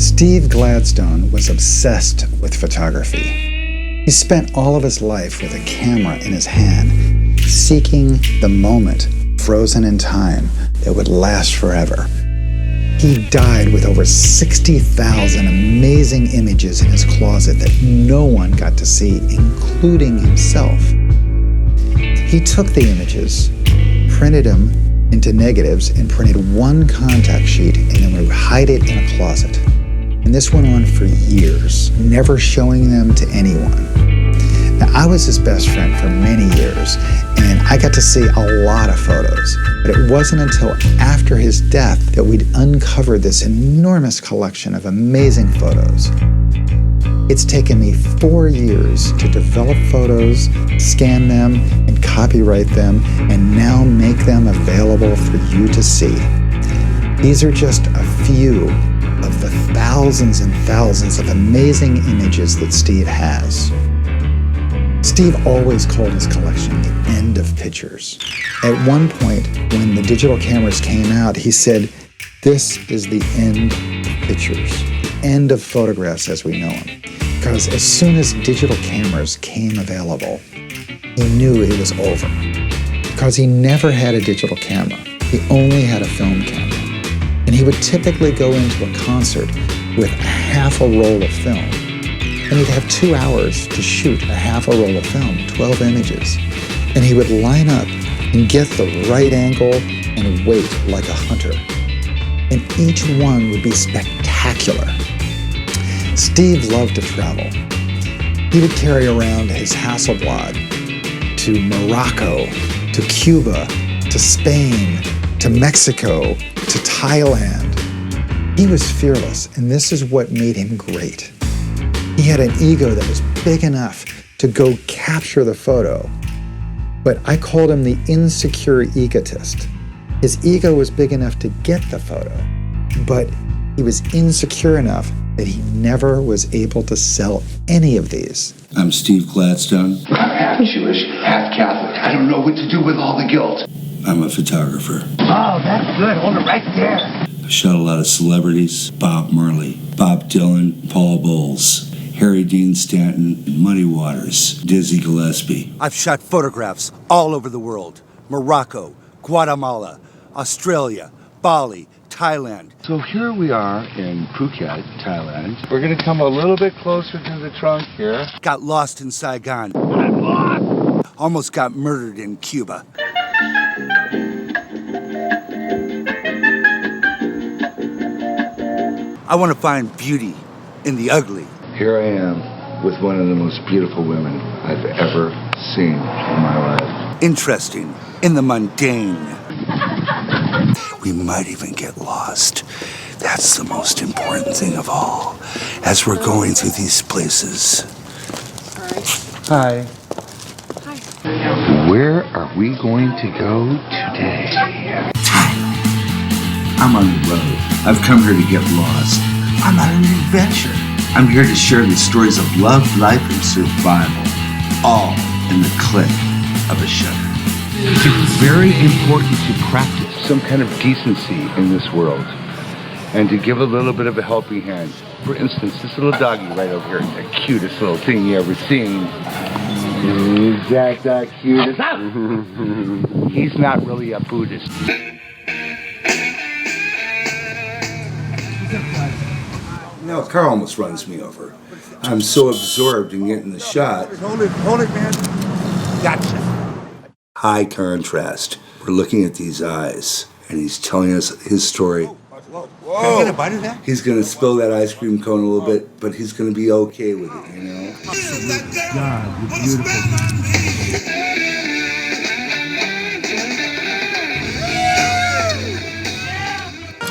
Steve Gladstone was obsessed with photography. He spent all of his life with a camera in his hand, seeking the moment frozen in time that would last forever. He died with over 60,000 amazing images in his closet that no one got to see, including himself. He took the images, printed them into negatives, and printed one contact sheet, and then would hide it in a closet. And this went on for years, never showing them to anyone. Now, I was his best friend for many years, and I got to see a lot of photos. But it wasn't until after his death that we'd uncovered this enormous collection of amazing photos. It's taken me 4 years to develop photos, scan them, and copyright them, and now make them available for you to see. These are just a few of the thousands and thousands of amazing images that Steve has. Steve always called his collection the end of pictures. At one point, when the digital cameras came out, he said, "This is the end of pictures, the end of photographs as we know them." Because as soon as digital cameras came available, he knew it was over. Because he never had a digital camera. He only had a film camera. And he would typically go into a concert with a half a roll of film. And he'd have 2 hours to shoot a half a roll of film, 12 images. And he would line up and get the right angle and wait like a hunter. And each one would be spectacular. Steve loved to travel. He would carry around his Hasselblad to Morocco, to Cuba, to Spain, to Mexico, to Thailand. He was fearless, and this is what made him great. He had an ego that was big enough to go capture the photo, but I called him the insecure egotist. His ego was big enough to get the photo, but he was insecure enough that he never was able to sell any of these. I'm Steve Gladstone. I'm half Jewish, half Catholic. I don't know what to do with all the guilt. I'm a photographer. Oh, that's good. Hold it right there. I shot a lot of celebrities. Bob Marley, Bob Dylan, Paul Bowles, Harry Dean Stanton, Muddy Waters, Dizzy Gillespie. I've shot photographs all over the world. Morocco, Guatemala, Australia, Bali, Thailand. So here we are in Phuket, Thailand. We're gonna come a little bit closer to the trunk here. Got lost in Saigon. I'm lost. Almost got murdered in Cuba. I want to find beauty in the ugly. Here I am with one of the most beautiful women I've ever seen in my life. Interesting in the mundane. We might even get lost. That's the most important thing of all as we're going through these places. Hi. Where are we going to go today? I'm on the road. I've come here to get lost. I'm on an adventure. I'm here to share the stories of love, life, and survival, all in the click of a shutter. It's very important to practice some kind of decency in this world and to give a little bit of a helping hand. For instance, this little doggy right over here, the cutest little thing you ever seen. Is that the cutest? He's not really a Buddhist. No, a car almost runs me over. I'm so absorbed in getting the shot. Hold it, man. Gotcha. High contrast. We're looking at these eyes, and he's telling us his story. Whoa. Can I get a bite of that? He's going to spill that ice cream cone a little bit, but he's going to be okay with it, you know? God, you're beautiful.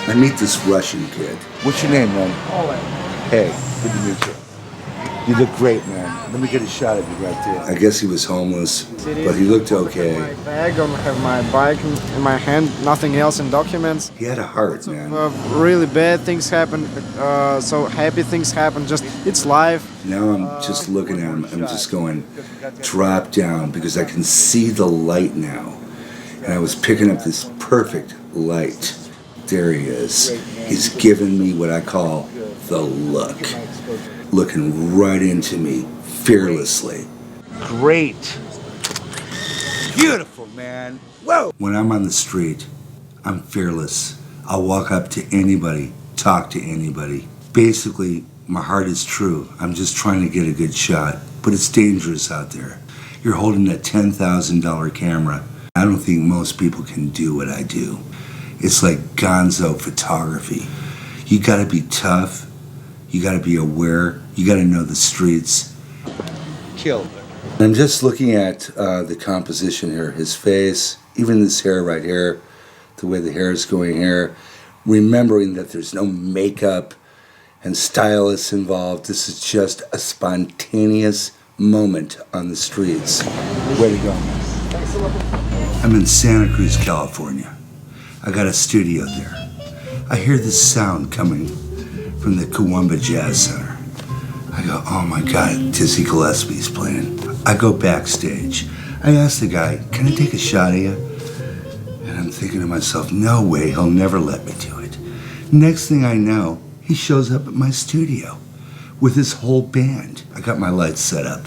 I meet this Russian kid. What's your name, man? Hey, good to meet you. You look great, man. Let me get a shot of you right there. I guess he was homeless, but he looked okay. My bag, I have my bike in my hand, nothing else in documents. He had a heart, man. Really bad things happen, so happy things happen, just, it's life. Now I'm just looking at him, I'm just going, drop down, because I can see the light now. And I was picking up this perfect light. There he is. He's given me what I call the look. Looking right into me, fearlessly. Great. Beautiful, man. Whoa! When I'm on the street, I'm fearless. I'll walk up to anybody, talk to anybody. Basically, my heart is true. I'm just trying to get a good shot, but it's dangerous out there. You're holding that $10,000 camera. I don't think most people can do what I do. It's like gonzo photography. You gotta be tough. You gotta be aware. You gotta know the streets. Killed. I'm just looking at the composition here. His face, even this hair right here, the way the hair is going here. Remembering that there's no makeup and stylists involved. This is just a spontaneous moment on the streets. Way to go, man. I'm in Santa Cruz, California. I got a studio there. I hear this sound coming from the Kiwamba Jazz Center. I go, oh my God, Dizzy Gillespie's playing. I go backstage. I ask the guy, can I take a shot of you? And I'm thinking to myself, no way, he'll never let me do it. Next thing I know, he shows up at my studio with his whole band. I got my lights set up.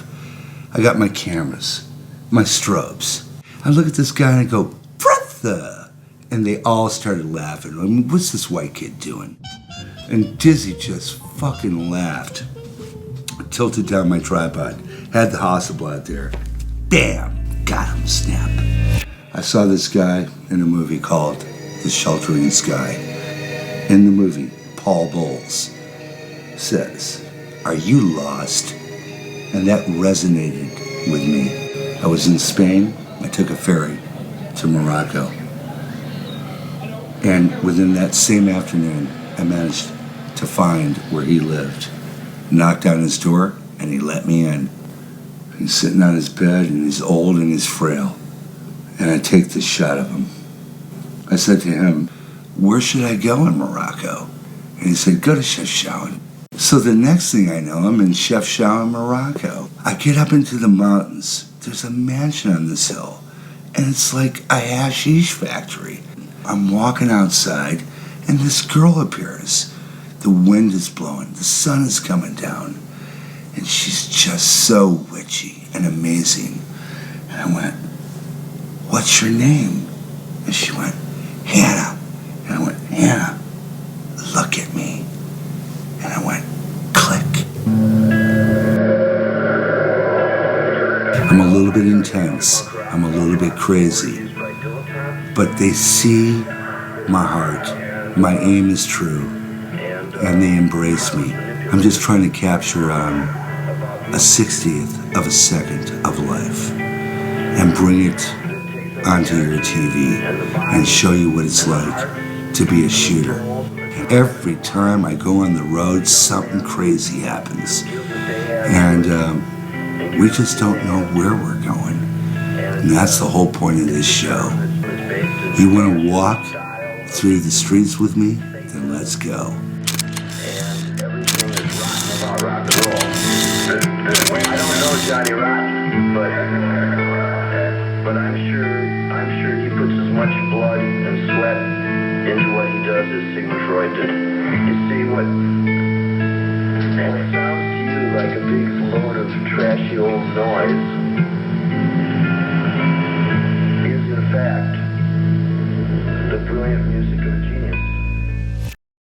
I got my cameras, my strobes. I look at this guy and I go, brother! And they all started laughing. I mean, what's this white kid doing? And Dizzy just fucking laughed. I tilted down my tripod, had the Hasselblad there. Bam! Got him, snap. I saw this guy in a movie called The Sheltering Sky. In the movie, Paul Bowles says, are you lost? And that resonated with me. I was in Spain. I took a ferry to Morocco. And within that same afternoon, I managed to find where he lived. Knocked on his door, and he let me in. He's sitting on his bed, and he's old and he's frail. And I take this shot of him. I said to him, where should I go in Morocco? And he said, go to Chefchaouen. So the next thing I know, I'm in Chefchaouen, Morocco. I get up into the mountains. There's a mansion on this hill. And it's like a hashish factory. I'm walking outside, and this girl appears. The wind is blowing. The sun is coming down. And she's just so witchy and amazing. And I went, what's your name? And she went, Hannah. And I went, Hannah, look at me. And I went, click. I'm a little bit intense. I'm a little bit crazy. But they see my heart. My aim is true. And they embrace me. I'm just trying to capture a 60th of a second of life and bring it onto your TV and show you what it's like to be a shooter. And every time I go on the road, something crazy happens. And we just don't know where we're going. And that's the whole point of this show. You want to walk through the streets with me? Then let's go. Rock and roll. I don't know Johnny Rotten, but I'm sure he puts as much blood and sweat into what he does as Sigmund Freud did. You see what sounds to you like a big load of trashy old noise